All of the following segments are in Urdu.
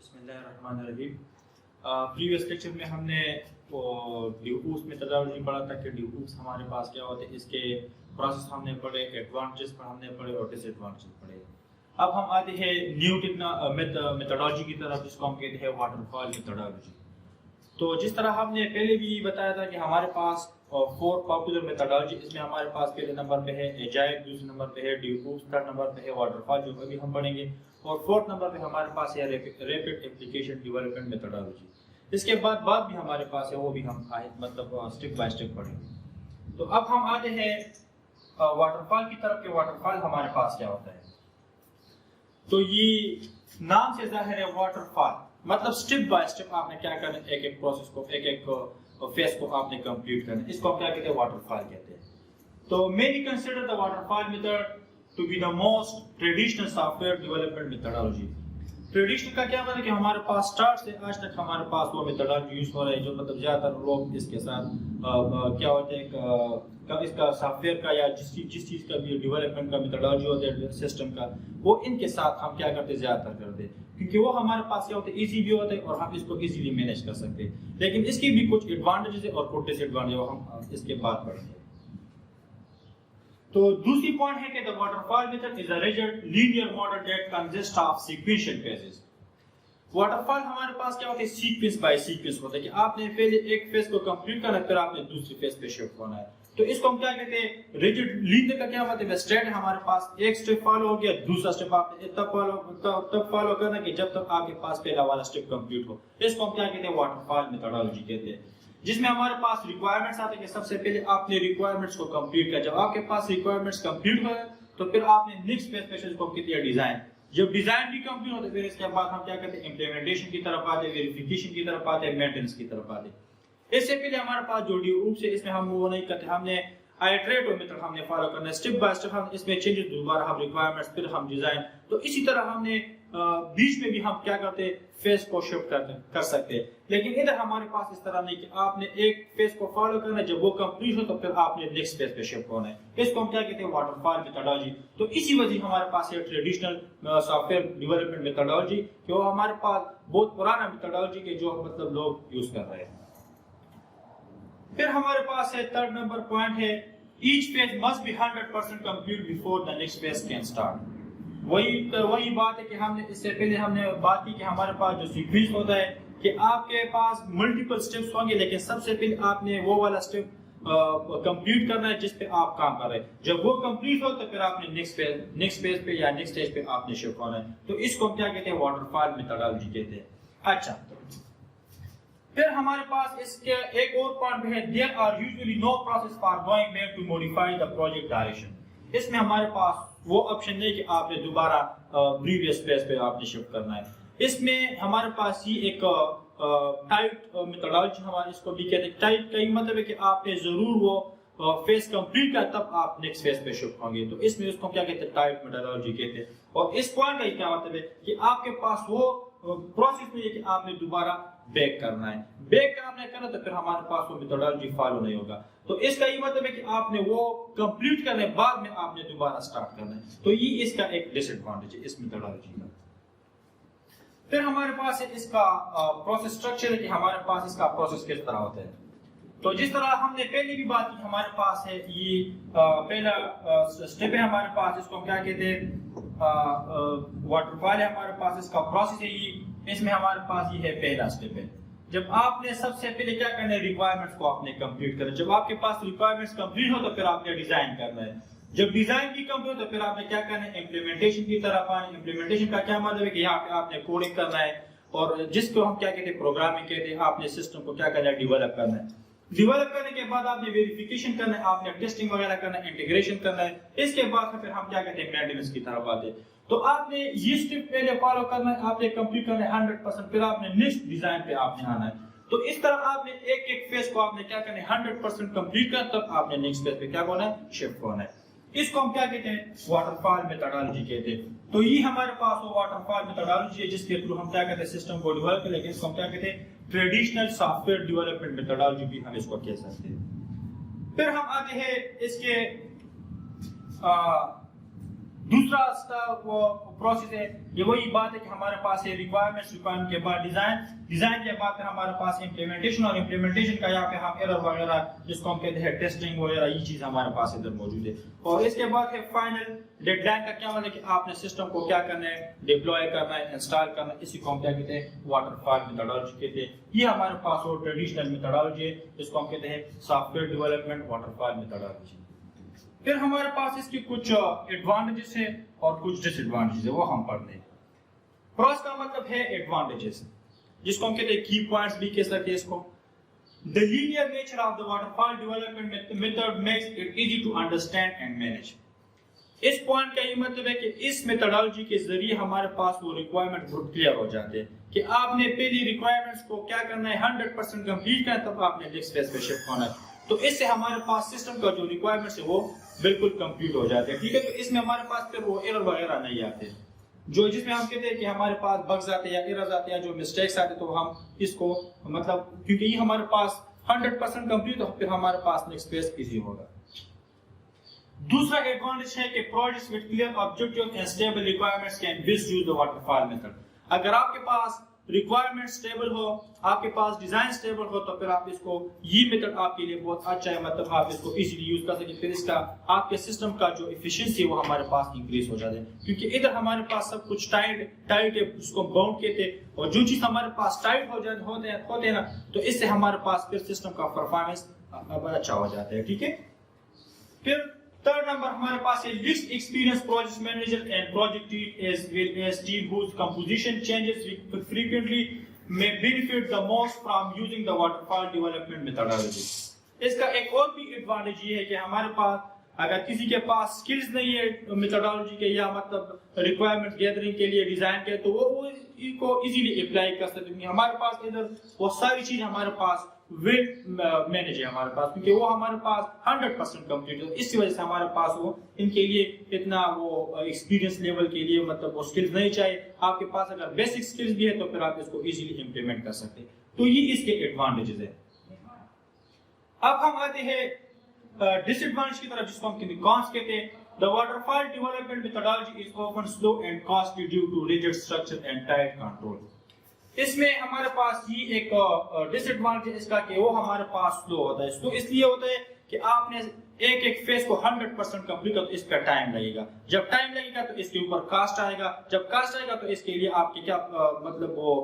بسم اللہ الرحمن الرحیم. پریویس لیکچر میں ہم نے ڈیوپوس میتھڈالوجی پڑھا تھا کہ ڈیوپوس ہمارے پاس کیا ہوتے ہیں، اس کے پروسیس ہم نے پڑھے، ایڈوانٹیجز پر ہم نے پڑھے اور ڈس ایڈوانٹیجز پڑھے. اب ہم آتے ہیں نیو میتھڈالوجی کی طرف، جس کو ہم کہتے ہیں واٹر فال میتھڈالوجی. تو جس طرح ہم نے پہلے بھی بتایا تھا کہ ہمارے پاس 4 پاپولر میتھڈالوجی، اس میں ہمارے پاس پہلے نمبر پہ ہے ایجائل، دوسرے نمبر پہ ہے ڈیوپوس، تھرڈ نمبر پہ ہے واٹر فال جو ابھی ہم پڑھیں گے، اور فورتھ نمبر پہ ہمارے پاس ہے ریپڈ ایپلیکیشن ڈیولپمنٹ میتھڈالوجی. اس کے بعد بھی ہمارے پاس ہے، وہ بھی ہم مطلب اسٹیپ بائی اسٹیپ پڑھیں گے. تو اب ہم آتے ہیں واٹر فال کی طرف کہ واٹر فال ہمارے پاس کیا ہوتا ہے. تو یہ نام سے ظاہر ہے واٹر فال مطلب اسٹیپ بائی اسٹیپ آپ نے کیا کرنا ہے، ایک ایک پروسیس کو، ایک ایک فیز کو آپ نے کمپلیٹ کرنا ہے. اس کو ہم کیا کہتے ہیں، واٹر فال کہتے ہیں. تو many consider the waterfall method to be the most traditional software development methodology. Traditional کا کیا مطلب کہ ہمارے پاس اسٹارٹ سے آج تک ہمارے پاس وہ میتھڈالوجی یوز ہو رہا ہے، جو مطلب زیادہ تر لوگ اس کے ساتھ کیا ہوتے ہیں، اس کا سافٹ ویئر کا یا جس چیز کا بھی ڈیولپمنٹ کا میتھڈالوجی ہوتا ہے سسٹم کا، وہ ان کے ساتھ ہم کیا کرتے ہیں، زیادہ تر کرتے ہیں، کیونکہ وہ ہمارے پاس کیا ہوتا ہے، ایزی بھی ہوتا ہے اور ہم اس کو ایزیلی مینیج کر سکتے ہیں. لیکن اس کی بھی کچھ ایڈوانٹیجز ہے اور کچھ ڈس ایڈوانٹیج، وہ ہم اس کے بعد پڑھیں گے. تو دوسری پوائنٹ ہے کہ the waterfall method is a rigid linear model that consists of sequential phases. Water fall ہمارے پاس کیا ہوتا ہے، سیکوینس بائی سیکوینس ہوتا ہے کہ آپ نے پہلے ایک فیز کو کمپلیٹ کرنا ہے، پھر آپ نے دوسری فیز پہ شفٹ ہونا ہے. تو اس کو ہم کیا کہتے ہیں، ریجڈ لینئر کا کیا مطلب ہے، اسٹیپ ہے ہمارے پاس، ایک اسٹیپ فالو ہو گیا، دوسرا اسٹیپ آپ نے تب فالو کرنا کہ جب تک آپ کے پاس پہلا والا اسٹیپ کمپلیٹ ہو. اس کو ہم کیا کہتے ہیں، واٹر فال میتھڈالوجی کہتے ہیں، جس میں ہمارے پاس ریکوائرمنٹس آتے ہیں کہ سب سے پہلے آپ نے ریکوائرمنٹس کو کمپلیٹ کیا. جب آپ کے پاس ریکوائرمنٹس کمپلیٹ ہو گئے تو پھر آپ نے نیکسٹ فیز پہ اس کو کہتے ہیں ڈیزائن. جب ڈیزائن بھی کمپلیٹ ہوتا ہے پھر اس کے بعد ہم کیا کرتے ہیں، امپلیمنٹیشن کی طرف آتے ہیں، ویریفیکیشن کی طرف آتے ہیں، مینٹیننس کی طرف آتے ہیں. اس سے پہلے ہمارے پاس جو ڈیوپس ہے، اس میں ہم وہ نہیں کرتے، ہم نے آئٹریٹ میتھڈ ہم نے فالو کرنا ہے، اسٹیپ بائی اسٹیپ ہم اس میں چینجز، دوبارہ ہم ریکوائرمنٹس، پھر ہم ڈیزائن. تو اسی طرح ہم نے بیچ میں بھی ہم کیا کرتے ہیں، فیز کو شفٹ کر سکتے ہیں. لیکن ادھر ہمارے پاس اس طرح نہیں کہ آپ نے ایک فیز کو فالو کرنا ہے، جب وہ کمپلیٹ ہو تو پھر آپ نے نیکسٹ فیز پہ شفٹ ہونا ہے. اس کو ہم کیا کہتے ہیں، واٹر فال میتھڈالوجی. تو اسی وجہ ہمارے پاس ہے traditional soft where development methodology, کہ وہ ہمارے پاس بہت پرانا میتھڈالوجی کے جو مطلب لوگ یوز کر رہے ہیں. پھر ہمارے پاس ہے تھرڈ نمبر پوائنٹ ہے، each phase must be 100% complete before the next phase can start. وہی بات ہے کہ ہم نے اس سے پہلے ہم نے بات کی کہ ہمارے پاس جو سیکوینس ہوتا ہے کہ آپ کے پاس ملٹیپل سٹیپس ہوں گے، لیکن سب سے پہلے آپ نے وہ والا سٹیپ کمپلیٹ کرنا ہے جس پہ آپ کام کر رہے ہیں. جب وہ کمپلیٹ ہو تو پھر آپ نے نیکسٹ فیز پہ یا نیکسٹ اسٹیج پہ آپ نے شفٹ ہونا ہے. تو اس کو ہم کیا کہتے ہیں، واٹر فال میتھڈالوجی کہتے ہیں. اچھا، پھر ہمارے پاس اس کے ایک اور پوائنٹ بھی ہے، there are usually no process for going back to modify the project direction. اس میں ہمارے پاس وہ آپشن نہیں کہ آپ نے دوبارہ پریویس فیز پہ آپ نے شفٹ کرنا ہے. اس میں ہمارے پاس یہ ایک ٹائٹ میتھڈالوجی ہمارے اس کو بھی کہتے ہیں. ٹائٹ کا یہ مطلب ہے کہ آپ نے ضرور وہ فیز کمپلیٹ کیا تب آپ نیکسٹ فیز پہ شفٹ ہوں گے. تو اس میں اس کو کیا کہتے ہیں، ٹائٹ میتھڈالوجی کہتے ہیں. اور اس پوائنٹ کا کیا مطلب ہے کہ آپ کے پاس وہ پروسیس نہیں ہے کہ آپ نے دوبارہ بیک کرنا ہے. بیک کا آپ نے کرنا تو پھر ہمارے پاس وہ میتھڈالوجی فالو نہیں ہوگا. تو اس کا یہ مطلب ہے کہ آپ نے وہ کمپلیٹ کرنے بعد میں آپ نے دوبارہ سٹارٹ کرنا ہے. تو یہ اس کا ایک ڈس ایڈوانٹیج ہے اس میتھڈالوجی کا. پھر ہمارے پاس ہے اس کا پروسیس سٹرکچر ہے کہ ہمارے پاس اس کا پروسیس کس طرح ہوتا ہے. تو جس طرح ہم نے پہلے بھی بات کی، ہمارے پاس ہے یہ پہلا سٹیپ ہے ہمارے پاس، اس کو ہم کیا کہتے ہیں، واٹر فال ہے ہمارے پاس، اس کا پروسیس ہے یہ. اس میں ہمارے پاس یہ ہے پہلا سٹیپ ہے. جب آپ نے سب سے پہلے کیا کرنا ہے، ریکوائرمنٹس کو آپ نے کمپلیٹ کرنا ہے. جب آپ کے پاس ریکوائرمنٹس کمپلیٹ ہو تو پھر آپ نے ڈیزائن کرنا ہے. جب ڈیزائن کی کمپلیٹ ہو تو پھر آپ نے کیا کرنا ہے، امپلیمنٹیشن کی طرف آنا ہے. امپلیمنٹیشن کا کیا مطلب ہے کہ یہاں پہ آپ نے کوڈنگ کرنا ہے، اور جس کو ہم کیا کہتے ہیں، پروگرامنگ کہتے ہیں. آپ نے سسٹم کو کیا کرنا ہے، ڈیولپ کرنا ہے. ڈیولپ کرنے کے بعد آپ نے ویریفیکیشن کرنا ہے، آپ نے ٹیسٹنگ وغیرہ کرنا ہے، انٹیگریشن کرنا ہے. اس کے بعد پھر ہم کیا کہتے ہیں، مینٹیننس کی طرف آتے ہیں. تو آپ نے یہ سٹیپ پہلے فالو کرنا ہے، آپ نے کمپلیٹ کرنا ہے 100%، پھر آپ نے نیکسٹ ڈیزائن پہ آپ نے آنا ہے. تو اس طرح آپ نے ایک ایک فیز کو آپ نے کیا کرنا ہے، 100% کمپلیٹ کرنا، تب آپ نے نیکسٹ فیز پہ کیا ہونا ہے، شفٹ ہونا ہے. اس کو ہم کیا کہتے ہیں، واٹر فال میتھڈالوجی کہتے ہیں. تو یہ ہمارے پاس وہ واٹر فال میتھڈالوجی ہے جس کے تھرو ہم کیا کہتے ہیں، سسٹم کو ڈیولپ کریں. لیکن اس کو ہم کیا کہتے ہیں، traditional soft where development methodology بھی ہم اس کو کہہ سکتے ہیں. پھر ہم آتے ہیں اس کے دوسرا پروسیس ہے یہ وہی بات ہے کہ ہمارے پاس ہے ریکوائرمنٹ کے بعد ڈیزائن کے بعد پھر ہمارے پاس امپلیمنٹیشن، اور امپلیمنٹیشن کا یہاں پہ ہم ایرر وغیرہ جس کو ہم کہتے ہیں ٹیسٹنگ وغیرہ، یہ چیز ہمارے پاس ادھر موجود ہے. اور اس کے بعد ہے فائنل ڈیڈ لائن کا کیا مطلب کہ آپ نے سسٹم کو کیا کرنا ہے، ڈپلوائے کرنا ہے، انسٹال کرنا ہے. اسی کو ہم کیا کہتے ہیں، واٹر فال میتھڈالوجی کہتے ہیں. یہ ہمارے پاس وہ ٹریڈیشنل میتھڈالوجی ہے جس کو ہم کہتے ہیں soft where development water fall methodology. پھر ہمارے پاس اس کی کچھ ایڈوانٹیجز ہیں اور کچھ ڈس ایڈوانٹیجز ہیں، وہ ہم پڑھتے ہیں. پروس کا مطلب ہے ایڈوانٹیجز، جس کو ہم کہتے ہیں کی پوائنٹس بھی کہہ سکتے ہیں اس کو. The linear nature of the waterfall development method makes it easy to understand and manage. اس پوائنٹ کا یہ مطلب ہے کہ اس میتھڈالوجی کے ذریعے ہمارے پاس وہ ریکوائرمنٹ بہت کلیئر ہو جاتے ہیں کہ آپ نے پہلی ریکوائرمنٹس کو کیا کرنا ہے 100% کمپلیٹ کرنا ہے، تب آپ نے نیکسٹ فیز پہ شفٹ ہونا ہے. تو اس سے ہمارے پاس سسٹم کا جو ریکوائرمنٹس ہے وہ بالکل کمپلیٹ ہو جاتے ہیں. ٹھیک ہے، تو اس میں ہمارے پاس پھر وہ ایرر وغیرہ نہیں آتے جو جس میں ہم کہتے ہیں کہ ہمارے پاس بگز آتے ہیں یا ایررز آتے ہیں، جو مسٹیکس آتے ہیں، تو ہم اس کو مطلب کیونکہ یہ ہمارے پاس 100% کمپلیٹ ہو، پھر ہمارے پاس نیکسٹ فیز ایزی ہوگا. دوسرا ایڈوانٹیج ہے کہ projects with clear objective and stable requirements can best use the water fall method. اگر آپ کے پاس ریکوائرمنٹ اسٹیبل ہو، آپ کے پاس ڈیزائن اسٹیبل ہو، تو پھر آپ اس کو یہ میتھڈ آپ کے لیے بہت اچھا ہے، مطلب آپ اس کو ایزیلی یوز کر سکتے. پھر اس کا آپ کے سسٹم کا جو ایفیشنسی ہے وہ ہمارے پاس انکریز ہو جاتے ہیں، کیونکہ ادھر ہمارے پاس سب کچھ ٹائٹ ہے، اس کو باؤنڈ کہتے ہیں، اور جو چیز ہمارے پاس ٹائٹ ہوتے ہیں نا، تو اس سے ہمارے پاس پھر سسٹم کا پرفارمنس اچھا ہو جاتا ہے. ٹھیک ہے. پھر تھرڈ نمبر ہمارے پاس ہے list experience project manager and project team whose composition changes frequently may benefit the most from using the waterfall development methodology. اس کا ایک اور بھی ایڈوانٹیج یہ ہے کہ ہمارے پاس اگر کسی کے پاس سکلز نہیں ہے میتھڈالوجی کے یا مطلب ریکوائرمنٹ گیدرنگ کے لیے ڈیزائن کے، تو وہ اس کو ایزیلی اپلائی کر سکتے ہیں. ہمارے پاس ادھر وہ ساری چیز ہمارے پاس ویل مینیج ہے ہمارے پاس، کیونکہ وہ ہمارے پاس 100% کمپلیٹ ہے. اس وجہ سے ہمارے پاس وہ ان کے لیے اتنا وہ ایکسپیرینس لیول کے لیے مطلب وہ سکلز نہیں چاہیے. آپ کے پاس اگر بیسک سکلز بھی ہے تو پھر آپ اس کو ایزیلی امپلیمنٹ کر سکتے ہیں. تو یہ اس کے ایڈوانٹیجز ہے. اب ہم آتے ہیں ڈس ایڈوانٹیج کی طرف، جس کو ہم کانس کہتے ہیں. The waterfall development methodology is often slow and costly due to rigid structure and tight control. اس میں ہمارے پاس یہ ایک ڈس ایڈوانٹیج اس کا کہ وہ ہمارے پاس سلو ہوتا ہے. سلو اس لیے ہوتا ہے کہ آپ نے ایک فیز کو 100% کمپلیٹ کر، تو اس پہ ٹائم لگے گا. جب ٹائم لگے گا تو اس کے اوپر کاسٹ آئے گا. جب کاسٹ آئے گا تو اس کے لیے آپ کے کیا مطلب وہ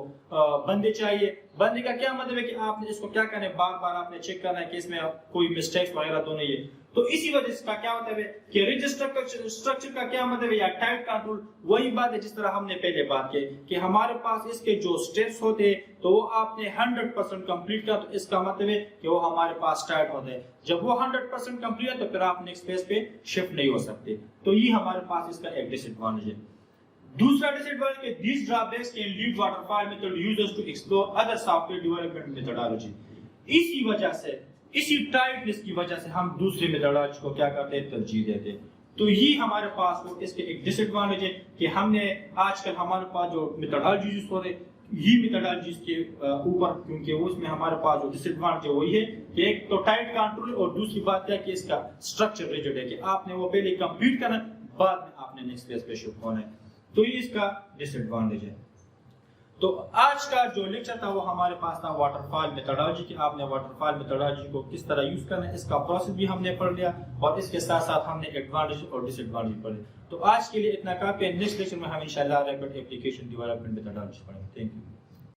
بندے چاہیے. بندے کا کیا مطلب ہے کہ آپ نے اس کو کیا کرنا ہے، بار بار آپ نے چیک کرنا ہے کہ اس میں کوئی مسٹیکس وغیرہ تو نہیں ہے. تو اسی وجہ سے کا کیا مطلب ہے کہ رجسٹر اسٹرکچر کا کیا مطلب ہے یا ٹائٹ کنٹرول. وہی بات ہے جس طرح ہم نے پہلے بات کی کہ ہمارے پاس اس کے جو سٹیپس ہوتے ہیں تو وہ آپ نے 100% کمپلیٹ کیا، تو اس کا مطلب ہے کہ وہ ہمارے پاس ٹائٹ ہوتے ہیں. جب وہ 100% کمپلیٹ ہے تو پھر آپ نیکسٹ فیز پہ شفٹ نہیں ہو سکتے. تو یہ ہمارے پاس اس کا ایک ڈس ایڈوانٹیج ہے. دوسرا ڈس ایڈوانٹیج کہ these drawbacks can lead waterfall method users to explore other software development methodology. اسی وجہ سے، اسی ٹائٹنس کی وجہ سے ہم دوسرے میتھڈالوجی کو کیا کرتے ہیں، ترجیح دیتے ہیں. تو یہ ہمارے پاس وہ اس کے ایک ڈس ایڈوانٹیج ہے کہ ہم نے آج کل ہمارے پاس جو میتھڈالوجیز ہوتے ہیں، یہ میتھڈالوجیز کے اوپر کیونکہ اس میں ہمارے پاس جو ڈس ایڈوانٹیج ہے وہی ہے کہ ایک تو ٹائٹ کنٹرول، اور دوسری بات کیا کہ اس کا اسٹرکچر ریجڈ ہے کہ آپ نے وہ پہلے کمپلیٹ کرنا ہے، بعد میں آپ نے نیکسٹ فیز پہ شفٹ ہونا ہے. تو یہ اس کا ڈس ایڈوانٹیج ہے. تو آج کا جو لیکچر تھا وہ ہمارے پاس تھا واٹر فال میتھڈالوجی کی. آپ نے واٹر فال میتھڈالوجی کو کس طرح یوز کرنا ہے اس کا پروسیس بھی ہم نے پڑھ لیا، اور اس کے ساتھ ساتھ ہم نے ایڈوانٹیج اور ڈس ایڈوانٹیج پڑھ لیا. تو آج کے لیے اتنا کافی ہے. نیکسٹ لیکچر میں ہم انشاءاللہ ریپڈ ایپلیکیشن ڈیولپمنٹ میتھڈالوجی پڑھیں گے. Thank you.